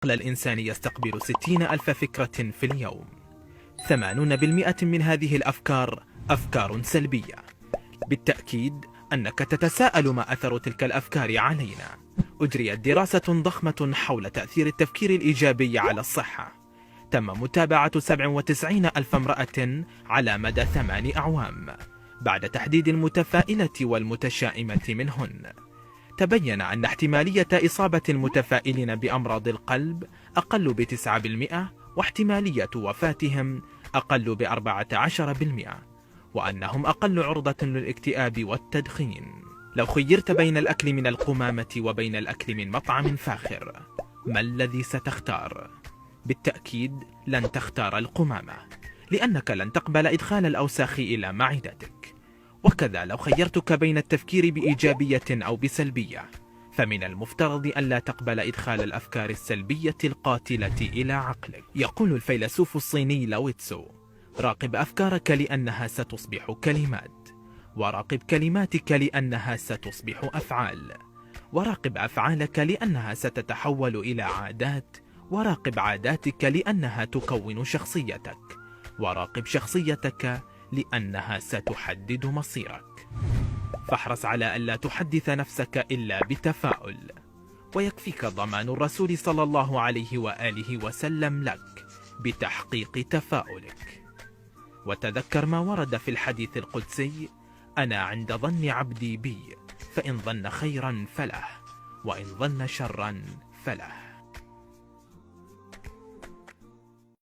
عقل الإنسان يستقبل 60,000 فكرة في اليوم. 80% من هذه الأفكار أفكار سلبية. بالتأكيد أنك تتساءل ما أثر تلك الأفكار علينا. أجريت دراسة ضخمة حول تأثير التفكير الإيجابي على الصحة. تم متابعة 97,000 امرأة على مدى 8 أعوام بعد تحديد المتفائلة والمتشائمة منهن. تبين أن احتمالية إصابة المتفائلين بأمراض القلب أقل ب9%، واحتمالية وفاتهم أقل ب14%، وأنهم أقل عرضة للاكتئاب والتدخين. لو خيرت بين الأكل من القمامة وبين الأكل من مطعم فاخر، ما الذي ستختار؟ بالتأكيد لن تختار القمامة، لأنك لن تقبل إدخال الأوساخ إلى معدتك. وكذا لو خيرتك بين التفكير بإيجابية أو بسلبية، فمن المفترض ألا تقبل إدخال الأفكار السلبية القاتلة إلى عقلك. يقول الفيلسوف الصيني لاو تسو: راقب أفكارك لأنها ستصبح كلمات، وراقب كلماتك لأنها ستصبح أفعال، وراقب أفعالك لأنها ستتحول إلى عادات، وراقب عاداتك لأنها تكون شخصيتك، وراقب شخصيتك لأنها ستحدد مصيرك. فاحرص على ألا تحدث نفسك إلا بتفاؤل، ويكفيك ضمان الرسول صلى الله عليه وآله وسلم لك بتحقيق تفاؤلك. وتذكر ما ورد في الحديث القدسي: أنا عند ظن عبدي بي، فإن ظن خيرا فله، وإن ظن شرا فله.